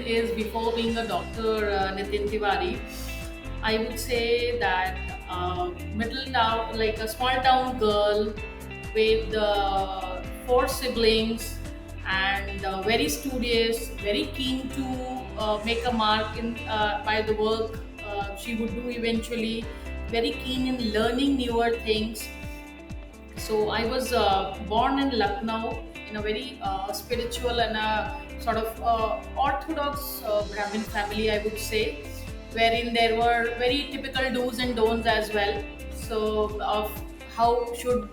is before being a doctor, Nitin Tiwari. I would say that middle town, like a small town girl with four siblings and very studious, very keen to make a mark in by the work she would do eventually, very keen in learning newer things. So I was born in Lucknow in a very spiritual and a sort of orthodox Brahmin family, I would say, wherein there were very typical do's and don'ts as well. So of how should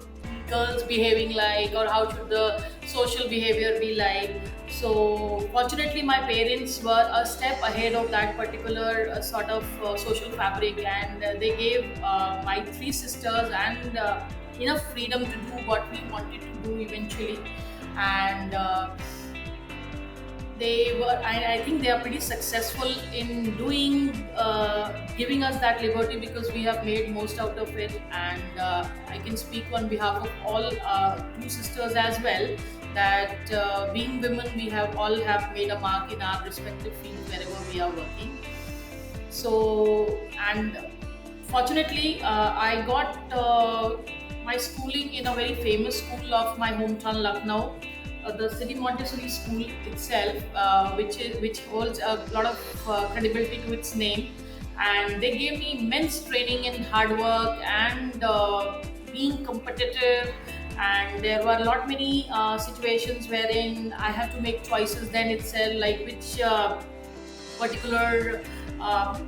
girls behaving like, or how should the social behavior be like. So fortunately, my parents were a step ahead of that particular sort of social fabric, and they gave my three sisters and enough freedom to do what we wanted to do eventually. And I think they are pretty successful in doing, giving us that liberty, because we have made most out of it. And I can speak on behalf of all two sisters as well, that being women, we have all have made a mark in our respective fields wherever we are working. So, and fortunately, I got my schooling in a very famous school of my hometown, Lucknow, the City Montessori School itself, which holds a lot of credibility to its name. And they gave me immense training in hard work and being competitive. And there were a lot many situations wherein I had to make choices then itself, like which particular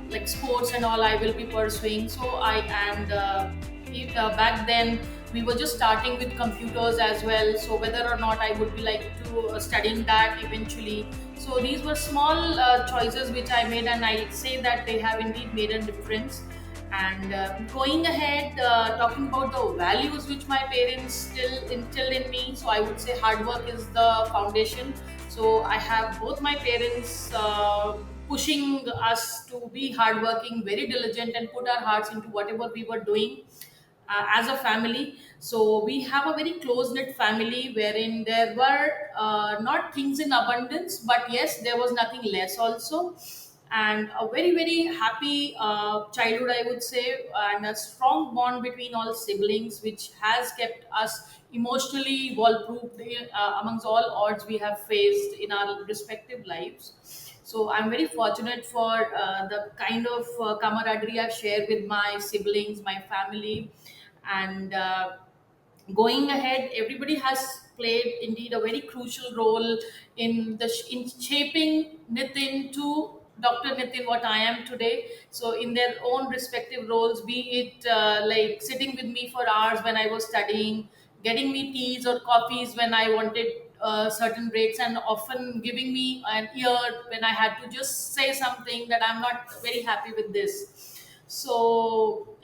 like sports and all I will be pursuing. So I and back then we were just starting with computers as well. So whether or not I would be like to studying that eventually. So these were small choices which I made, and I say that they have indeed made a difference. And going ahead, talking about the values which my parents still instilled in me, so I would say hard work is the foundation. So I have both my parents pushing us to be hardworking, very diligent, and put our hearts into whatever we were doing as a family. So we have a very close knit family wherein there were not things in abundance, but yes, there was nothing less also. And a very, very happy childhood, I would say, and a strong bond between all siblings, which has kept us emotionally well proved amongst all odds we have faced in our respective lives. So I'm very fortunate for the kind of camaraderie I share with my siblings, my family. And going ahead, everybody has played indeed a very crucial role in shaping Nitin to Dr. Nitin what I am today. So in their own respective roles, be it like sitting with me for hours when I was studying, getting me teas or coffees when I wanted certain breaks, and often giving me an ear when I had to just say something that I'm not very happy with this. So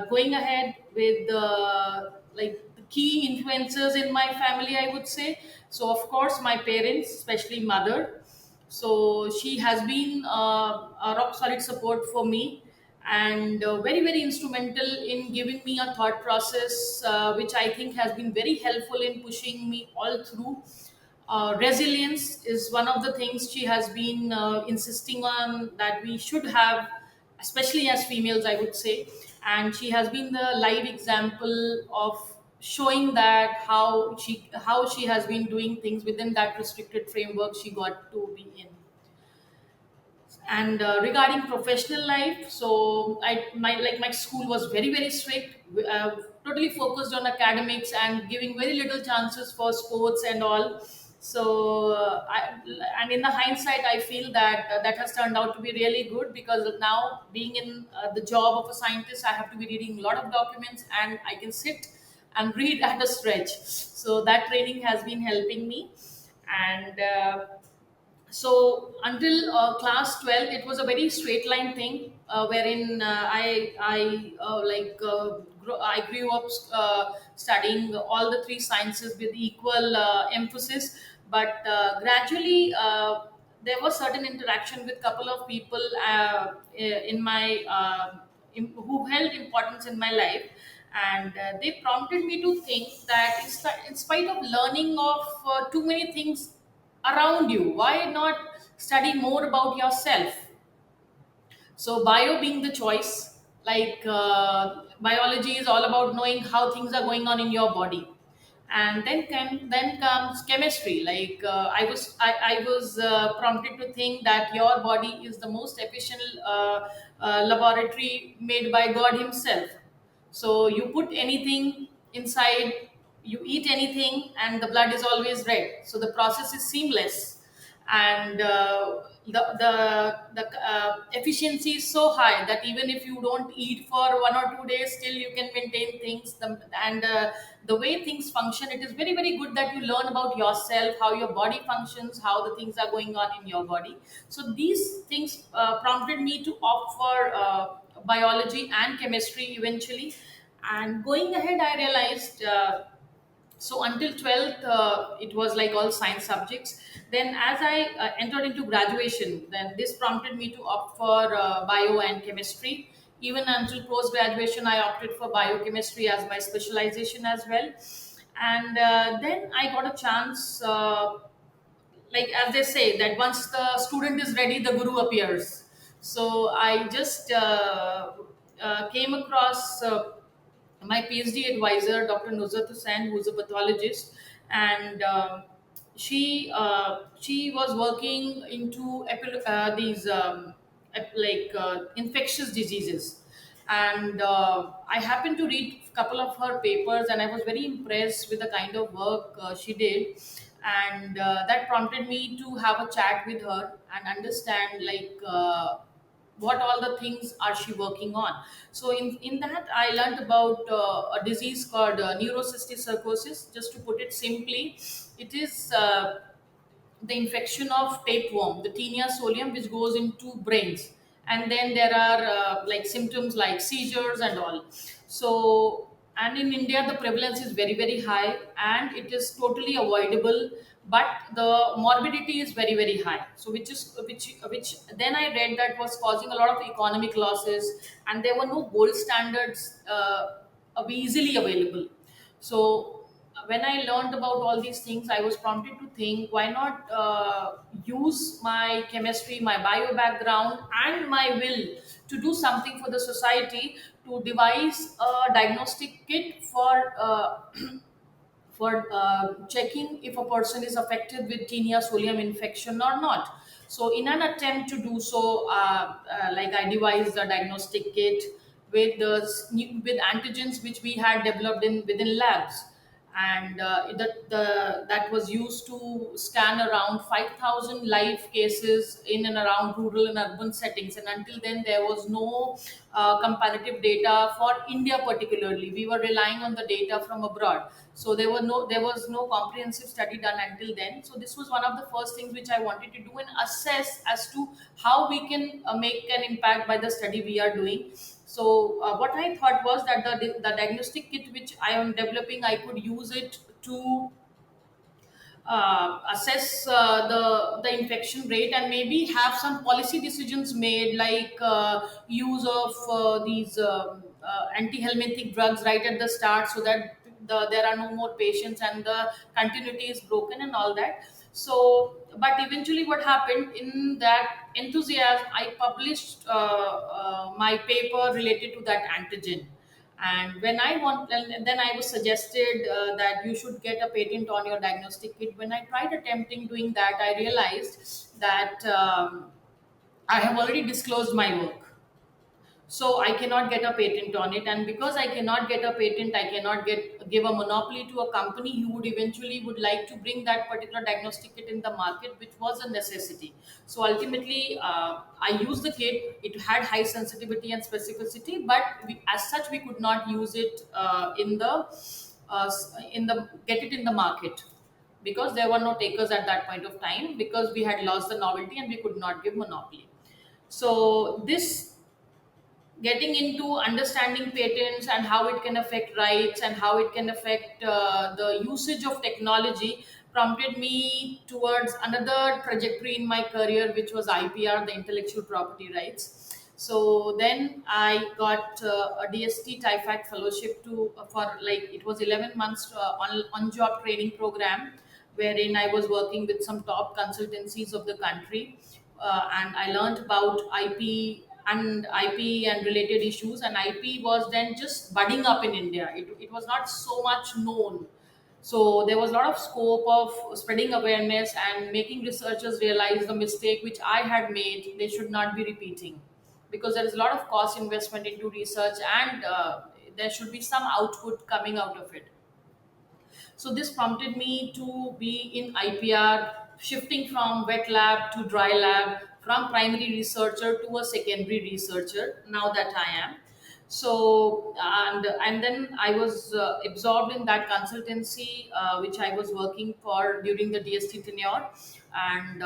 going ahead with the like the key influencers in my family, I would say. So of course my parents, especially mother. So she has been a rock solid support for me, and very, very instrumental in giving me a thought process, which I think has been very helpful in pushing me all through. Resilience is one of the things she has been insisting on that we should have, especially as females, I would say. And she has been the live example of showing that how she has been doing things within that restricted framework she got to be in. And regarding professional life, so my school was very, very strict, totally focused on academics and giving very little chances for sports and all. So and in the hindsight, I feel that that has turned out to be really good, because now being in the job of a scientist, I have to be reading a lot of documents, and I can sit and read at a stretch. So that training has been helping me. And so until class 12, it was a very straight line thing, wherein I grew up studying all the three sciences with equal emphasis. But gradually there was certain interaction with couple of people in my who held importance in my life. And they prompted me to think that in spite of learning of too many things around you, why not study more about yourself. So bio being the choice, like biology is all about knowing how things are going on in your body, and then comes chemistry. Like I was prompted to think that your body is the most efficient laboratory made by God Himself. So you put anything inside, you eat anything, and the blood is always red. So the process is seamless, and the efficiency is so high that even if you don't eat for 1 or 2 days, still you can maintain things. And the way things function, it is very very good that you learn about yourself, how your body functions, how the things are going on in your body. So these things prompted me to opt for biology and chemistry eventually. And going ahead, I realized, so until 12th, it was like all science subjects. Then as I entered into graduation, then this prompted me to opt for bio and chemistry. Even until post graduation, I opted for biochemistry as my specialization as well. And then I got a chance, like as they say, that once the student is ready, the guru appears. So I just came across my PhD advisor, Dr. Nusrat Hussain, who's a pathologist, and she was working into these infectious diseases. And I happened to read a couple of her papers, and I was very impressed with the kind of work she did. And that prompted me to have a chat with her and understand, like, what all the things are she working on. So in that I learned about a disease called neurocystic sarcosis. Just to put it simply, it is the infection of tapeworm, the Taenia solium, which goes into brains. And then there are like symptoms like seizures and all. So, and in India, the prevalence is very, very high, and it is totally avoidable. But the morbidity is very, very high. So, which then I read that was causing a lot of economic losses, and there were no gold standards easily available. So when I learned about all these things, I was prompted to think, why not use my chemistry, my bio background, and my will to do something for the society, to devise a diagnostic kit for checking if a person is affected with tinea solium infection or not. So, in an attempt to do so, like I devised a diagnostic kit with with antigens which we had developed in within labs, and that was used to scan around 5,000 live cases in and around rural and urban settings. And until then, there was no comparative data for India particularly. We were relying on the data from abroad. So there was no comprehensive study done until then. So this was one of the first things which I wanted to do and assess as to how we can make an impact by the study we are doing. So what I thought was that the diagnostic kit which I am developing, I could use it to assess the infection rate, and maybe have some policy decisions made, like use of these anti-helminthic drugs right at the start, so that there are no more patients and the continuity is broken and all that. So but eventually what happened, in that enthusiasm, I published my paper related to that antigen. And when I want, and then I was suggested that you should get a patent on your diagnostic kit. When I tried attempting doing that, I realized that I have already disclosed my work, so I cannot get a patent on it. And because I cannot get a patent, I cannot give a monopoly to a company who would eventually would like to bring that particular diagnostic kit in the market, which was a necessity. So ultimately, I used the kit. It had high sensitivity and specificity, but as such we could not use it in the get it in the market, because there were no takers at that point of time, because we had lost the novelty and we could not give monopoly. So this, getting into understanding patents and how it can affect rights and how it can affect the usage of technology, prompted me towards another trajectory in my career, which was IPR, the intellectual property rights. So then I got a DST TIFAC fellowship to for, like, it was 11 months on job training program, wherein I was working with some top consultancies of the country, and I learned about IP and related issues. And IP was then just budding up in India. It was not so much known, so there was a lot of scope of spreading awareness and making researchers realize the mistake which I had made, they should not be repeating, because there is a lot of cost investment into research, and there should be some output coming out of it. So this prompted me to be in IPR, shifting from wet lab to dry lab, from primary researcher to a secondary researcher. Now that I am, so and then I was absorbed in that consultancy, which I was working for during the DST tenure, and.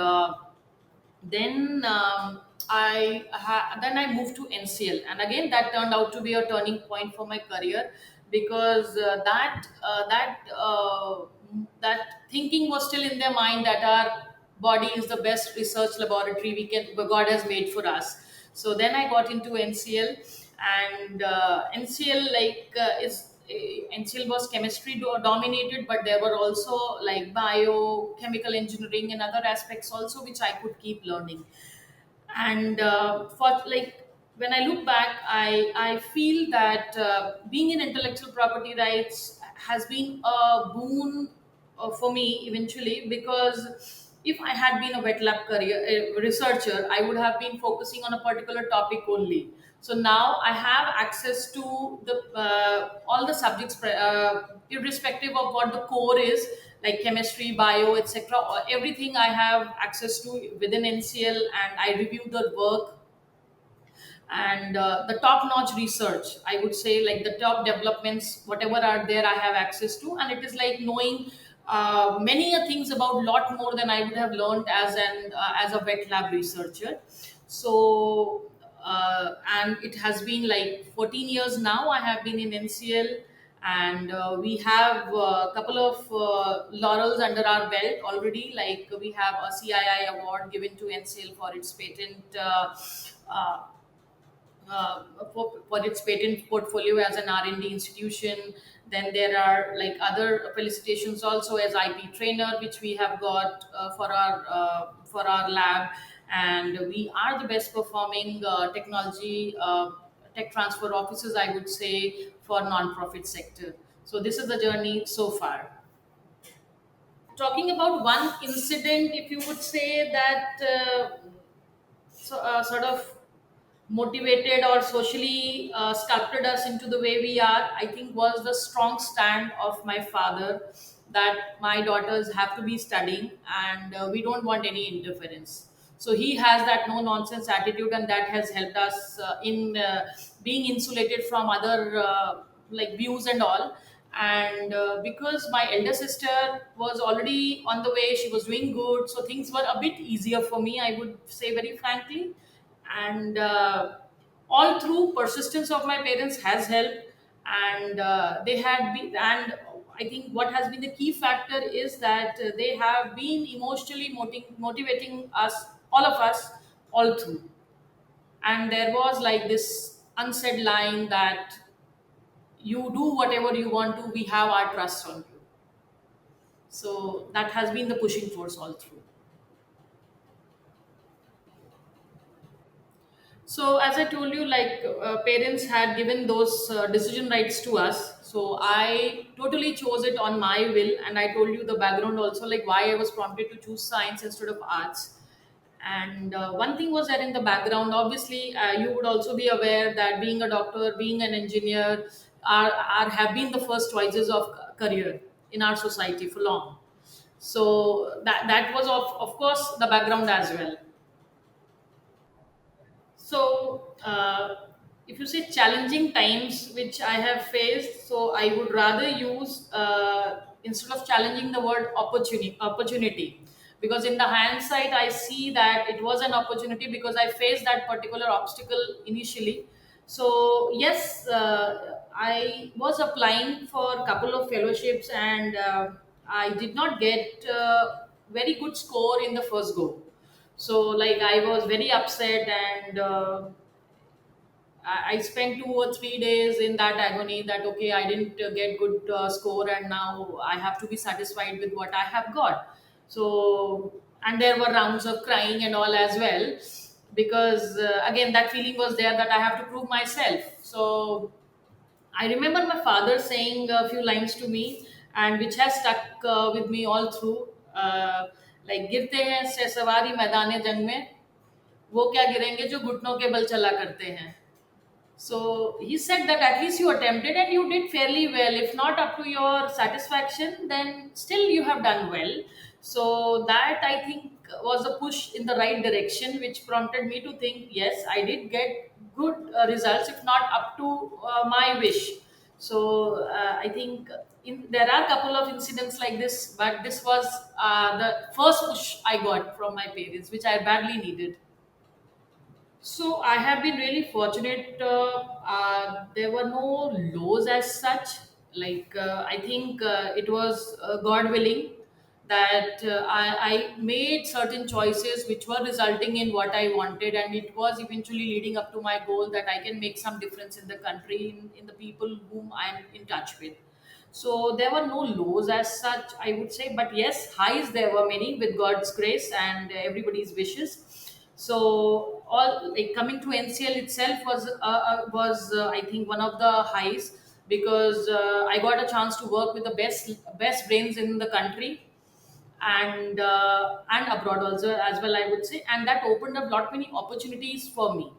Then I moved to NCL, and again that turned out to be a turning point for my career, because that thinking was still in their mind, that our body is the best research laboratory God has made for us. So then I got into NCL, and NCL NCL was chemistry dominated, but there were also like biochemical engineering and other aspects also which I could keep learning. And for like when I look back, I feel that being in intellectual property rights has been a boon for me eventually, because if I had been a wet lab career researcher, I would have been focusing on a particular topic only. So now I have access to the all the subjects, irrespective of what the core is, like chemistry, bio, etc. Everything I have access to within NCL, and I review the work, and the top notch research, I would say, like the top developments whatever are there, I have access to. And it is like knowing many things about lot more than I would have learned as a wet lab researcher. So and it has been like 14 years now I have been in NCL, and we have a couple of laurels under our belt already. Like we have a CII award given to NCL for its patent uh, for its patent portfolio as an R&D institution. Then there are like other felicitations also as IP trainer, which we have got for our lab, and we are the best performing technology tech transfer offices, I would say, for non-profit sector. So this is the journey so far. Talking about one incident, if you would say that sort of motivated or socially sculpted us into the way we are, I think, was the strong stand of my father, that my daughters have to be studying, and we don't want any interference. So he has that no nonsense attitude, and that has helped us in being insulated from other like views and all. And because my elder sister was already on the way, she was doing good, so things were a bit easier for me, I would say very frankly. And all through persistence of my parents has helped, and they had been, and I think what has been the key factor is that they have been emotionally motivating us, all of us, all through. And there was like this unsaid line that you do whatever you want to, we have our trust on you. So that has been the pushing force all through. So, as I told you, like parents had given those decision rights to us. So, I totally chose it on my will, and I told you the background also, like why I was prompted to choose science instead of arts. And one thing was that in the background, obviously, you would also be aware that being a doctor, being an engineer, are have been the first choices of career in our society for long. So that was of course the background as well. So, if you say challenging times which I have faced, so I would rather use instead of challenging the word opportunity, because in the hindsight I see that it was an opportunity because I faced that particular obstacle initially. So yes, I was applying for a couple of fellowships, and I did not get very good score in the first go. So like I was very upset, and I spent 2 or 3 days in that agony that okay, I didn't get good score, and now I have to be satisfied with what I have got. So, and there were rounds of crying and all as well, because again that feeling was there that I have to prove myself. So I remember my father saying a few lines to me, and which has stuck with me all through. Like गिरते हैं से सवारी मैदान जंग में, वो क्या गिरेंगे जो घुटनों के बल चला करते हैं. So he said that at least you attempted and you did fairly well. If not up to your satisfaction, then still you have done well. So that I think was a push in the right direction, which prompted me to think, yes, I did get good results, if not up to my wish. So I think there are a couple of incidents like this, but this was the first push I got from my parents, which I badly needed. So I have been really fortunate. There were no lows as such. Like I think it was God willing that I made certain choices which were resulting in what I wanted, and it was eventually leading up to my goal that I can make some difference in the country, in the people whom I am in touch with. So there were no lows as such, I would say, but yes, highs there were many with God's grace and everybody's wishes. So all like coming to NCL itself was I think one of the highs, because I got a chance to work with the best brains in the country, and abroad also as well, I would say, and that opened up lot many opportunities for me.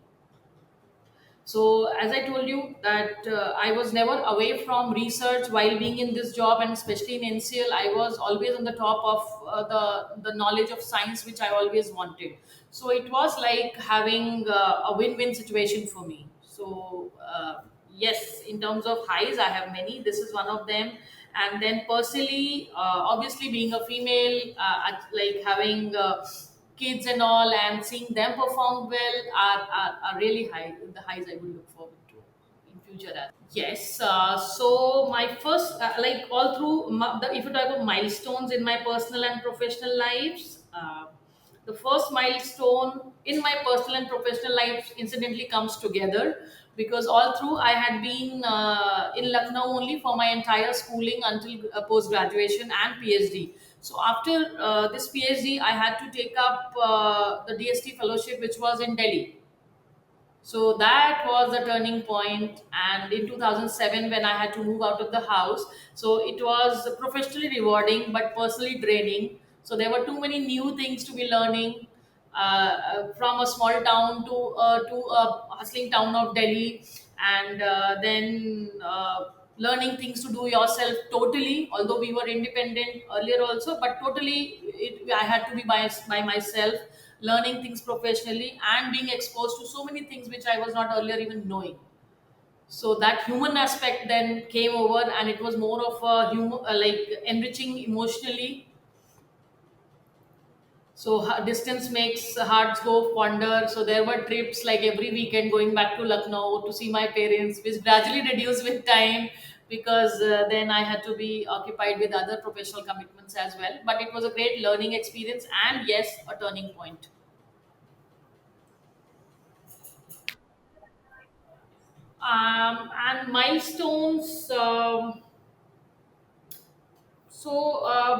So, as I told you, that I was never away from research while being in this job, and especially in NCL, I was always on the top of the knowledge of science, which I always wanted. So, it was like having a win-win situation for me. So, yes, in terms of highs, I have many. This is one of them. And then personally, obviously being a female, like having kids and all, and seeing them perform well are really high, the highs I will look forward to in future as. Yes, so my first, like all through, if you talk about milestones in my personal and professional lives, the first milestone in my personal and professional life incidentally comes together, because all through I had been in Lucknow only for my entire schooling until post graduation and PhD. So after this PhD, I had to take up the DST fellowship, which was in Delhi. So that was a turning point. And in 2007, when I had to move out of the house, so it was professionally rewarding but personally draining. So there were too many new things to be learning, from a small town to a hustling town of Delhi, and then learning things to do yourself totally. Although we were independent earlier also, but totally I had to be by myself, learning things professionally and being exposed to so many things which I was not earlier even knowing. So that human aspect then came over, and it was more of a like enriching emotionally. So distance makes hearts go wander. So there were trips like every weekend going back to Lucknow to see my parents, which gradually reduced with time, because then I had to be occupied with other professional commitments as well. But it was a great learning experience, and yes, a turning point. And milestones.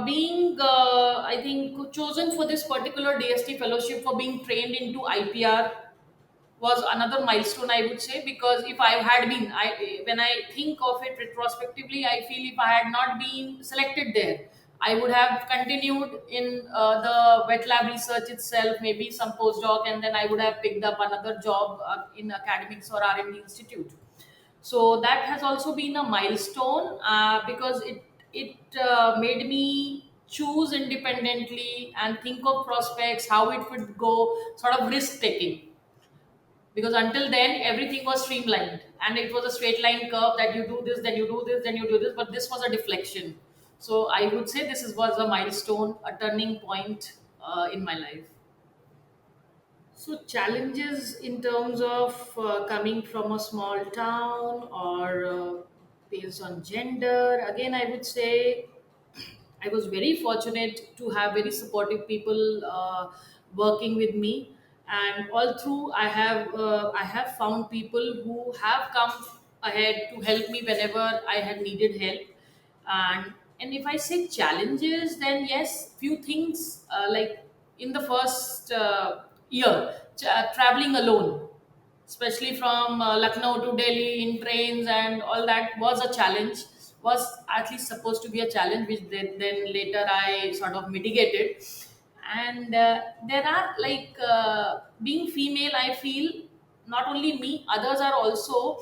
Being, I think, chosen for this particular DST fellowship for being trained into IPR was another milestone, I would say, because if I had been, when I think of it retrospectively, I feel if I had not been selected there, I would have continued in the wet lab research itself, maybe some postdoc, and then I would have picked up another job in academics or R&D institute. So that has also been a milestone, because it made me choose independently and think of prospects, how it would go, sort of risk taking, because until then everything was streamlined and it was a straight line curve that you do this, then you do this, then you do this, but this was a deflection. So I would say was a milestone, a turning point in my life. So challenges in terms of coming from a small town, or based on gender, again I would say I was very fortunate to have very supportive people working with me, and all through I have found people who have come ahead to help me whenever I had needed help. And if I say challenges, then yes, few things, like in the first year, traveling alone, especially from Lucknow to Delhi in trains and all that, was a challenge, was at least supposed to be a challenge, which then later I sort of mitigated. And there are like, being female, I feel not only me, others are also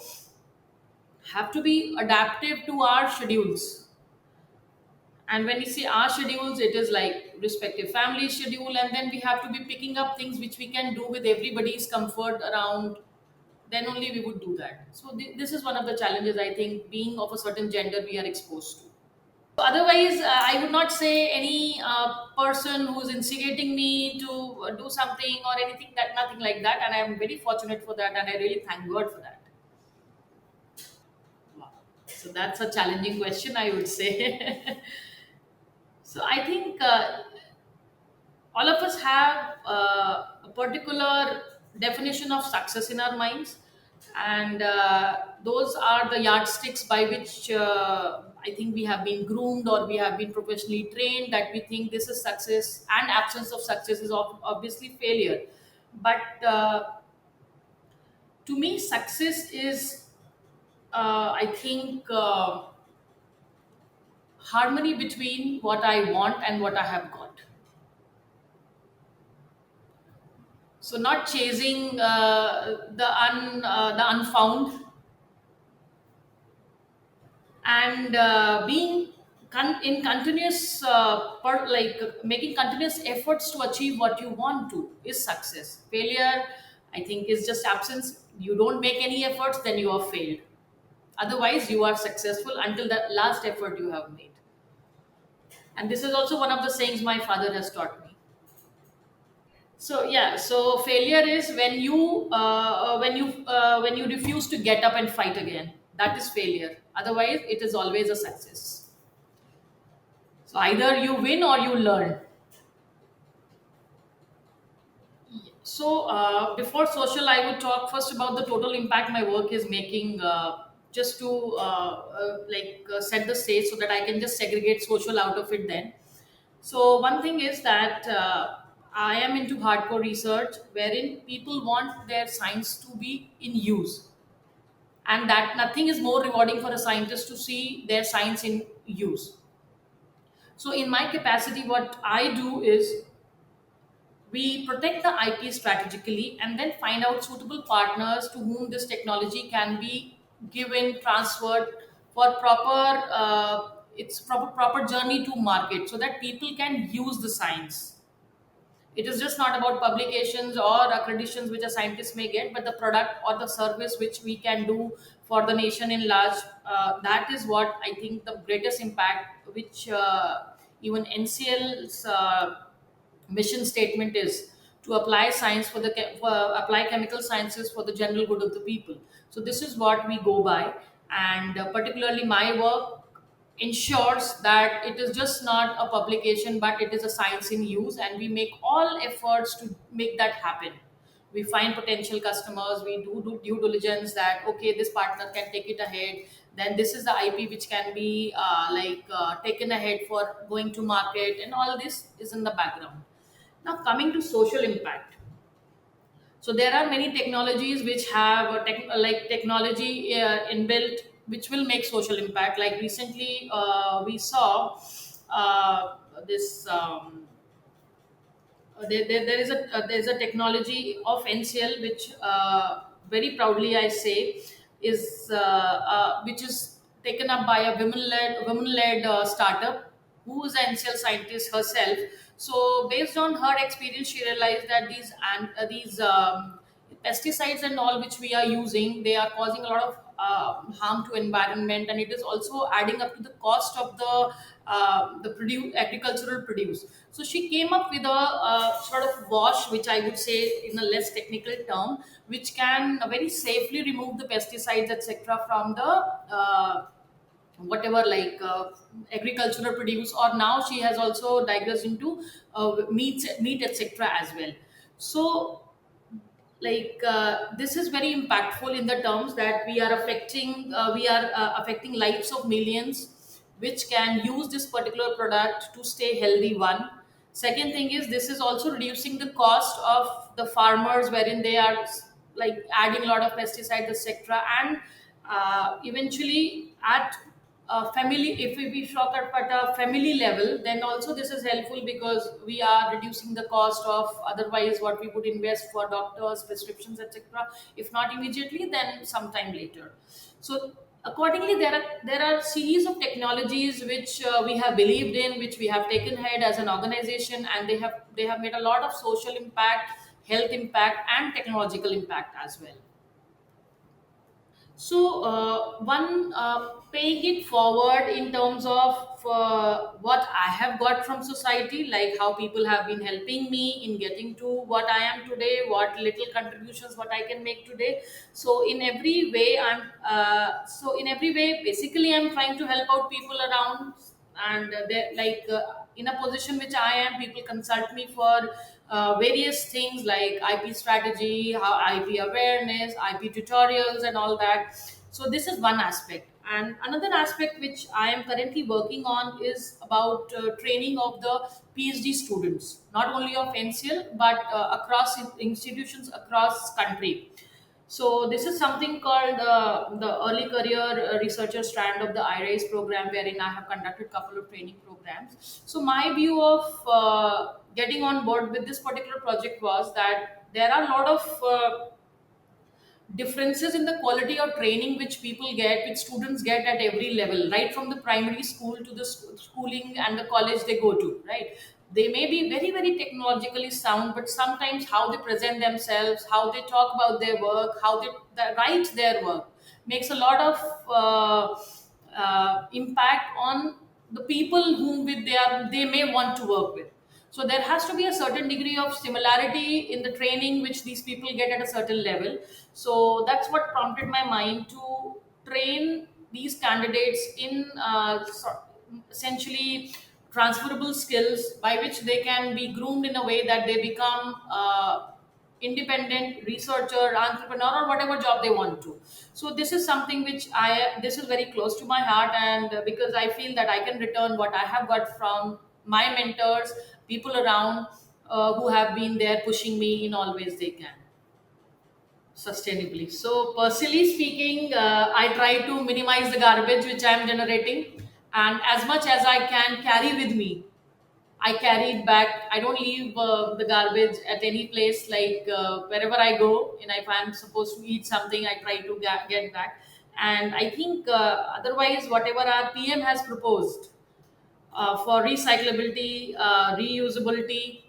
have to be adaptive to our schedules. And when we say our schedules, it is like respective family schedule, and then we have to be picking up things which we can do with everybody's comfort around, then only we would do that. So this is one of the challenges, I think, being of a certain gender we are exposed to. Otherwise, I would not say any person who's instigating me to do something or anything, that nothing like that, and I am very fortunate for that, and I really thank God for that. Wow. So that's a challenging question, I would say. So I think all of us have a particular definition of success in our minds, and those are the yardsticks by which, I think, we have been groomed, or we have been professionally trained, that we think this is success, and absence of success is obviously failure. But to me, success is, I think, harmony between what I want and what I have got. So not chasing the unfound, and being in continuous, like making continuous efforts to achieve what you want to, is success. Failure, I think, is just absence. You don't make any efforts, then you have failed. Otherwise, you are successful until the last effort you have made. And this is also one of the sayings my father has taught me. So yeah, so failure is when you refuse to get up and fight again. That is failure. Otherwise, it is always a success. So either you win or you learn. So before social, I would talk first about the total impact my work is making. Just to set the stage so that I can just segregate social out of it. Then, so one thing is that I am into hardcore research, wherein people want their science to be in use, and that nothing is more rewarding for a scientist to see their science in use. So, in my capacity, what I do is we protect the IP strategically, and then find out suitable partners to whom this technology can be given, transferred for proper journey to market, so that people can use the science. It is just not about publications or accreditations which a scientist may get, but the product or the service which we can do for the nation in large. That is what I think the greatest impact, which even NCL's mission statement is, to apply science for apply chemical sciences for the general good of the people. So this is what we go by, and particularly my work ensures that it is just not a publication, but it is a science in use, and we make all efforts to make that happen. We find potential customers, we do due diligence that okay, this partner can take it ahead, then this is the IP which can be taken ahead for going to market, and all this is in the background. Now, coming to social impact, so there are many technologies which have technology inbuilt, which will make social impact. Like recently, we saw this. There's a technology of NCL which, very proudly I say, is which is taken up by a women led startup, who is an NCL scientist herself. So based on her experience, she realized that these pesticides and all which we are using, they are causing a lot of harm to environment, and it is also adding up to the cost of agricultural produce. So she came up with a sort of wash, which I would say in a less technical term, which can very safely remove the pesticides, etc., from the whatever, agricultural produce. Or now she has also digressed into meat, etc., as well. So this is very impactful in the terms that we are affecting lives of millions which can use this particular product to stay healthy. One second thing is this is also reducing the cost of the farmers, wherein they are like adding a lot of pesticides, etc. And eventually at family, if we talk at a family level, then also this is helpful because we are reducing the cost of otherwise what we would invest for doctors, prescriptions, etc. If not immediately, then sometime later. So accordingly, there are series of technologies which we have believed in, which we have taken ahead as an organization, and they have made a lot of social impact, health impact, and technological impact as well. So, one paying it forward in terms of what I have got from society, like how people have been helping me in getting to what I am today, what little contributions what I can make today. So, in every way, basically, I'm trying to help out people around, and they in a position which I am, people consult me for various things like IP strategy, how IP awareness, IP tutorials, and all that. So this is one aspect, and another aspect which I am currently working on is about training of the PhD students, not only of NCL but across institutions across country. So this is something called the Early Career Researcher strand of the IRACE program, wherein I have conducted couple of training programs. So my view of getting on board with this particular project was that there are a lot of differences in the quality of training which people get, which students get at every level, right from the primary school to the schooling and the college they go to, right? They may be very, very technologically sound, but sometimes how they present themselves, how they talk about their work, how they write their work makes a lot of impact on the people whom with they may want to work with. So there has to be a certain degree of similarity in the training which these people get at a certain level. So that's what prompted my mind to train these candidates in essentially transferable skills by which they can be groomed in a way that they become independent researcher, entrepreneur, or whatever job they want to. So this is something which this is very close to my heart, and because I feel that I can return what I have got from my mentors, people around who have been there pushing me in all ways they can sustainably. So, personally speaking, I try to minimize the garbage which I am generating, and as much as I can carry with me, I carry it back. I don't leave the garbage at any place. Like wherever I go, and if I'm supposed to eat something, I try to get back. And I think otherwise, whatever our PM has proposed for recyclability, reusability,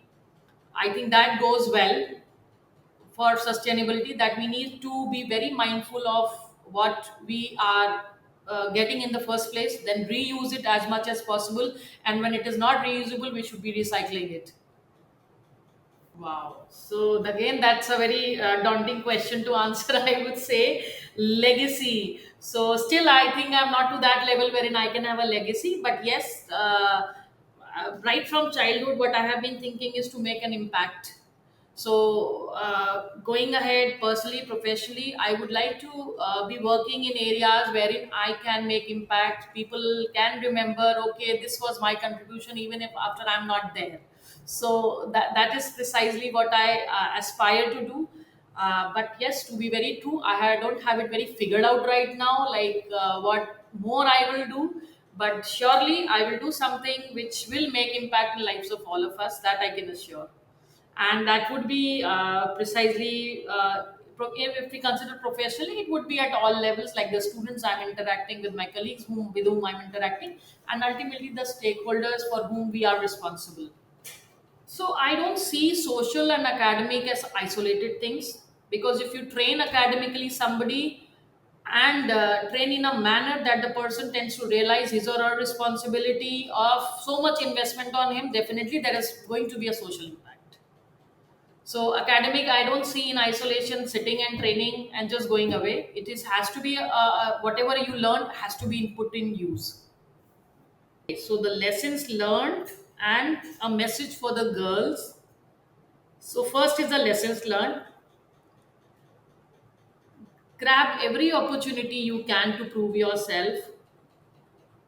I think that goes well for sustainability, that we need to be very mindful of what we are getting in the first place, then reuse it as much as possible, and when it is not reusable we should be recycling it. Wow. So again, that's a very daunting question to answer. I would say legacy. So still, I think I'm not to that level wherein I can have a legacy. But yes, right from childhood, what I have been thinking is to make an impact. So going ahead, personally, professionally, I would like to be working in areas wherein I can make impact. People can remember, okay, this was my contribution, even if after I'm not there. So that is precisely what I aspire to do. But yes, to be very true, don't have it very figured out right now, like what more I will do. But surely I will do something which will make impact in lives of all of us. That I can assure. And that would be precisely if we consider professionally, it would be at all levels, like the students I'm interacting with, my colleagues with whom I'm interacting, and ultimately the stakeholders for whom we are responsible. So I don't see social and academic as isolated things, because if you train academically somebody and train in a manner that the person tends to realize his or her responsibility of so much investment on him, definitely there is going to be a social impact. So academic, I don't see in isolation, sitting and training and just going away. It is has to be whatever you learn has to be put in use. So the lessons learned and a message for the girls. So first is the lessons learned. Grab every opportunity you can to prove yourself.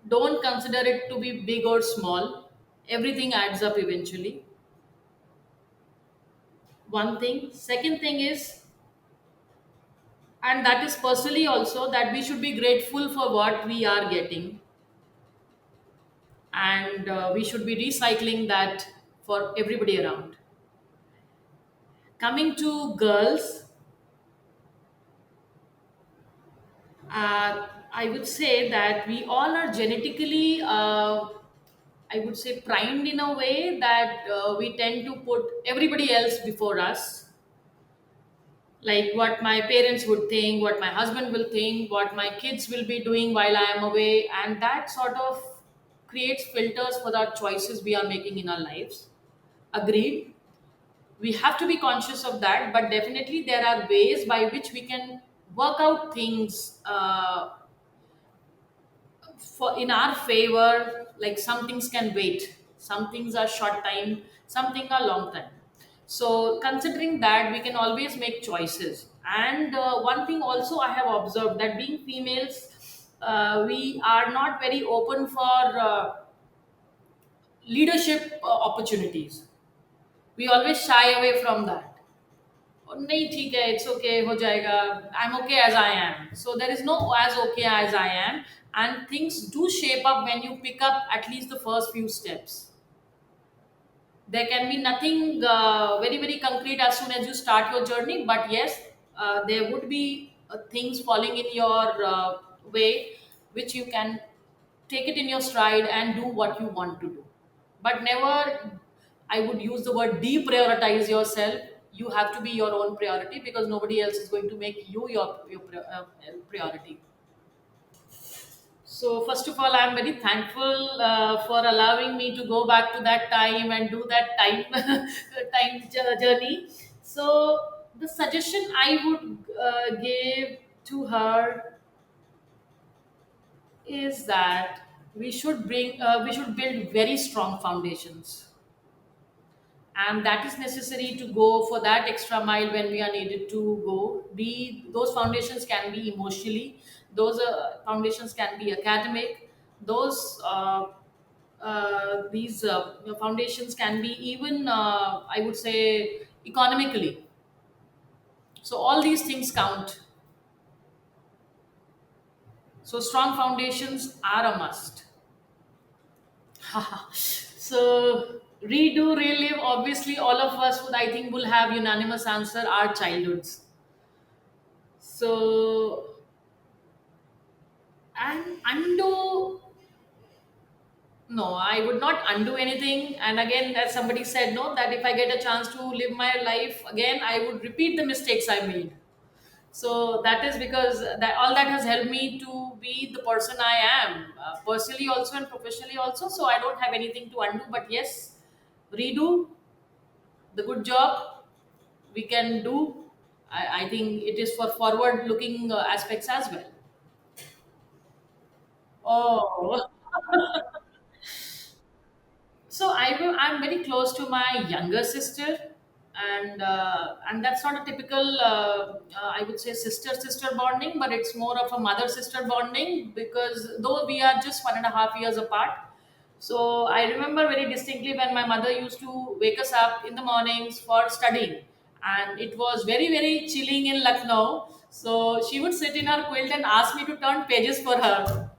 Don't consider it to be big or small. Everything adds up eventually. One thing. Second thing is, and that is personally also, that we should be grateful for what we are getting, and we should be recycling that for everybody around. Coming to girls, I would say that we all are genetically, I would say, primed in a way that we tend to put everybody else before us. Like what my parents would think, what my husband will think, what my kids will be doing while I am away, and that sort of creates filters for the choices we are making in our lives. Agreed. We have to be conscious of that, but definitely there are ways by which we can work out things for in our favor. Like some things can wait, some things are short time, some things are long time. So considering that, we can always make choices. And one thing also I have observed, that being females, we are not very open for leadership opportunities. We always shy away from that. नहीं ठीक है, it's okay, हो जाएगा, I'm okay as I am. So there is no as okay as I am, and things do shape up when you pick up at least the first few steps. There can be nothing very concrete as soon as you start your journey, but yes, there would be things falling in your way, which you can take it in your stride and do what you want to do. But never, I would use the word, deprioritize yourself. You have to be your own priority, because nobody else is going to make you your priority. So first of all, I'm very thankful for allowing me to go back to that time and do that time journey. So the suggestion I would give to her is that we should build very strong foundations, and that is necessary to go for that extra mile when we are needed to go. Be those foundations can be emotionally, those foundations can be academic, those these foundations can be even, I would say, economically. So all these things count. So strong foundations are a must. So redo, relive. Obviously, all of us would, I think, will have unanimous answer: our childhoods. So, and undo. No, I would not undo anything. And again, as somebody said, no, that if I get a chance to live my life again, I would repeat the mistakes I made. So that is because that all that has helped me to be the person I am, personally also and professionally also. So I don't have anything to undo. But yes, redo the good job we can do. I think it is for forward looking aspects as well. Oh, so I'm very close to my younger sister, and that's not a typical, I would say, sister bonding, but it's more of a mother sister bonding, because though we are just 1.5 years apart. So I remember very distinctly when my mother used to wake us up in the mornings for studying, and it was very chilling in Lucknow. So she would sit in her quilt and ask me to turn pages for her,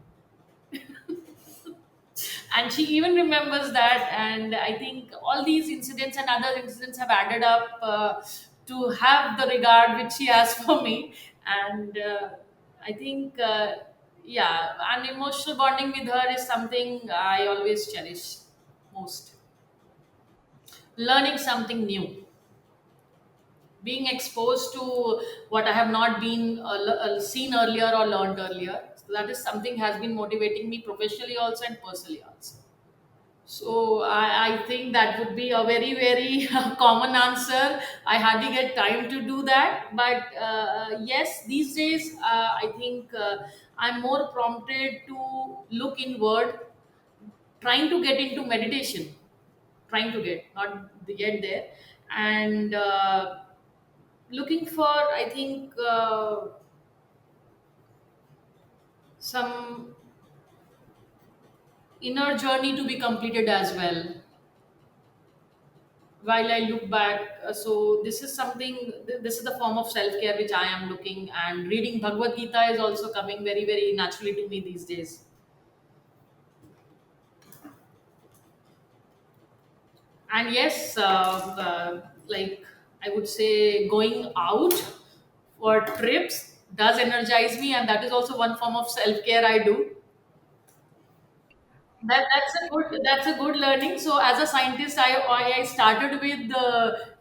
and she even remembers that. And I think all these incidents and other incidents have added up to have the regard which she has for me. And I think, yeah, an emotional bonding with her is something I always cherish most. Learning something new, being exposed to what I have not been seen earlier or learned earlier. So that is something has been motivating me professionally also and personally also. So I think that would be a very common answer. I hardly get time to do that, but yes, these days I think I'm more prompted to look inward, trying to get into meditation, trying to get, not get there, and looking for, I think. some inner journey to be completed as well while I look back. So this is something, this is the form of self-care which I am looking, and reading Bhagavad Gita is also coming very, very naturally to me these days. And yes, like I would say, going out for trips does energize me, and that is also one form of self-care I do. That's a good learning. So as a scientist, I started with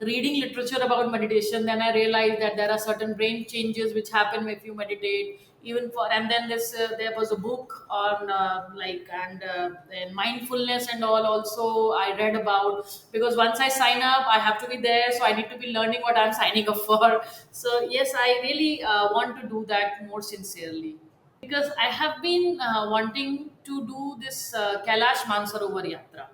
reading literature about meditation. Then I realized that there are certain brain changes which happen if you meditate. Even for, and then this there was a book on and mindfulness and all. Also, I read about, because once I sign up, I have to be there. So I need to be learning what I'm signing up for. So yes, I really want to do that more sincerely, because I have been wanting to do this Kailash Mansarovar Yatra.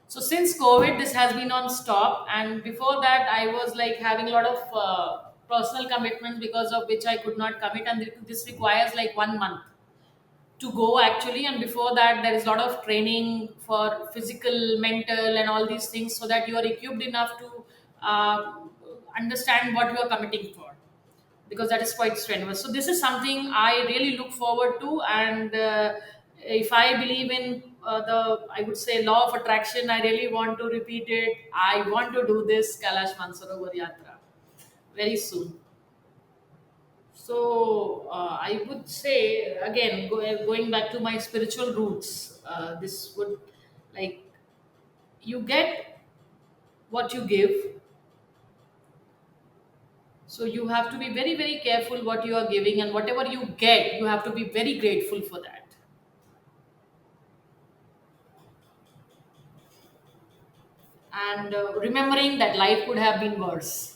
So since COVID, this has been on stop, and before that, I was like having a lot of personal commitments, because of which I could not commit, and this requires like 1 month to go actually. And before that, there is a lot of training for physical, mental, and all these things, so that you are equipped enough to uh, understand what you are committing for, because that is quite strenuous. So this is something I really look forward to, and if I believe in I would say, law of attraction, I really want to repeat it. I want to do this Kailash Mansarovar Yatra very soon. So I would say again, going back to my spiritual roots, this would, like, you get what you give. So you have to be very, very careful what you are giving, and whatever you get, you have to be very grateful for that. And remembering that life could have been worse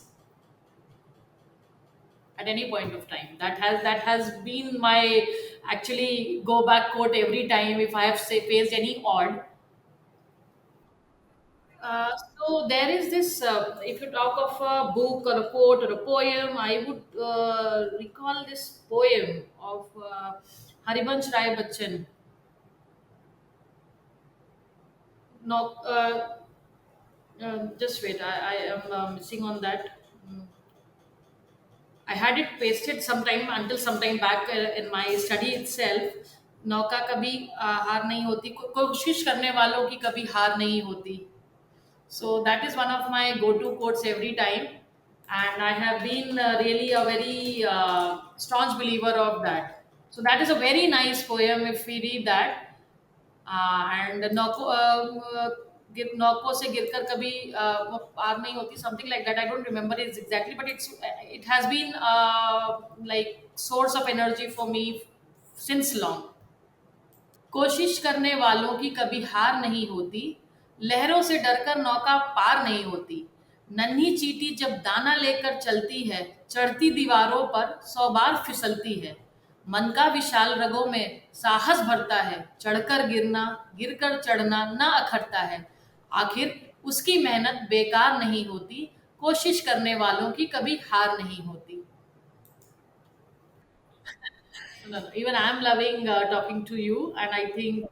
at any point of time. That has been my actually go back quote every time if I have faced any odd. So there is this. If you talk of a book or a quote or a poem, I would recall this poem of Harivansh Rai Bachchan. No, just wait. I am missing on that. Mm. I had it pasted sometime until sometime back in my study itself. नौका कभी हार नहीं होती, कोशिश करने वालों की कभी हार नहीं होती. So that is one of my go-to quotes every time, and I have been really a very staunch believer of that. So that is a very nice poem if we read that. And नौकों से गिरकर कभी वो पार नहीं होती, something like that. I don't remember it exactly, but it has been like source of energy for me since long. कोशिश करने वालों की कभी हार नहीं होती, लहरों से डरकर नौका पार नहीं होती. नन्ही चींटी जब दाना लेकर चलती है, चढ़ती दीवारों पर 100 बार फिसलती है. मन का विशाल रगों में साहस भरता है, चढ़कर गिरना, गिरकर चढ़ना न अखरता है. आखिर उसकी मेहनत बेकार नहीं होती, कोशिश करने वालों की कभी हार नहीं होती. No, no. Even I'm loving talking to you, and I think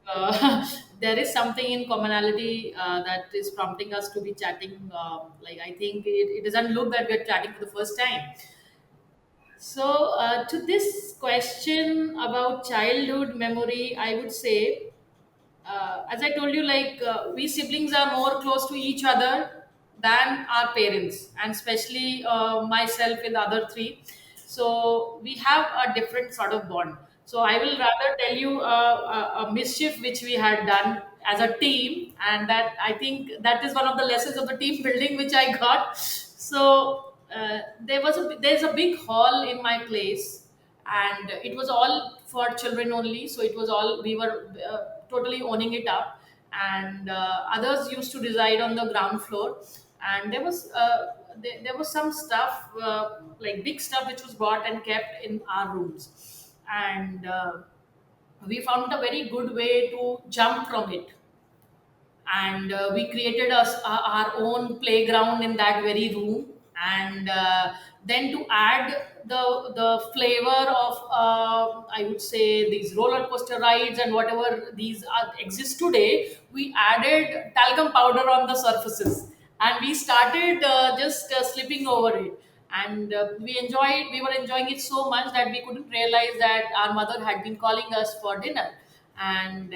there is something in commonality that is prompting us to be chatting. Like, I think it doesn't look that we're chatting for the first time. So, to this question about childhood memory, I would say, as I told you, like, we siblings are more close to each other than our parents, and especially myself with the other three. So we have a different sort of bond. So I will rather tell you a mischief which we had done as a team, and that I think that is one of the lessons of the team building which I got. So there's a big hall in my place, and it was all for children only. So it was all, we were totally owning it up, and others used to reside on the ground floor. And there was some stuff, like big stuff, which was bought and kept in our rooms. And we found a very good way to jump from it, and we created our own playground in that very room. and then to add the flavor of I would say these roller coaster rides and whatever these exist today, we added talcum powder on the surfaces, and we started just slipping over it, and we were enjoying it so much that we couldn't realize that our mother had been calling us for dinner. And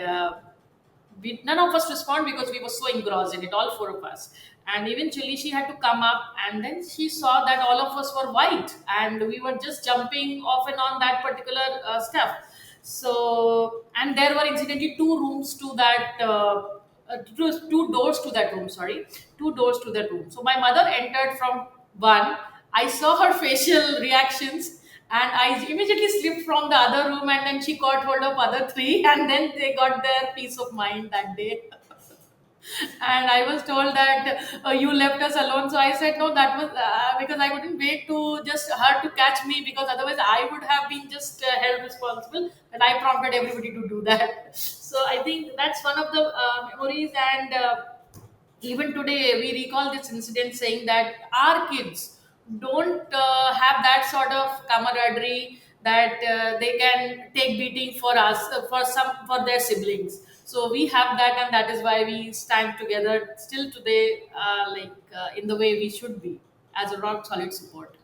none of us respond because we were so engrossed in it, all four of us. And eventually she had to come up, and then she saw that all of us were white and we were just jumping off and on that particular stuff. So, and there were incidentally two rooms to that two doors to that room, sorry, two doors to that room. So my mother entered from one. I saw her facial reactions, and I immediately slipped from the other room, and then she caught hold of other three, and then they got their peace of mind that day. And I was told that you left us alone. So I said no, that was because I couldn't wait to just her to catch me, because otherwise I would have been just held responsible. And I prompted everybody to do that. So I think that's one of the memories. And even today we recall this incident, saying that our kids don't have that sort of camaraderie, that they can take beating for us, for their siblings. So we have that, and that is why we stand together still today, in the way we should be, as a rock solid support.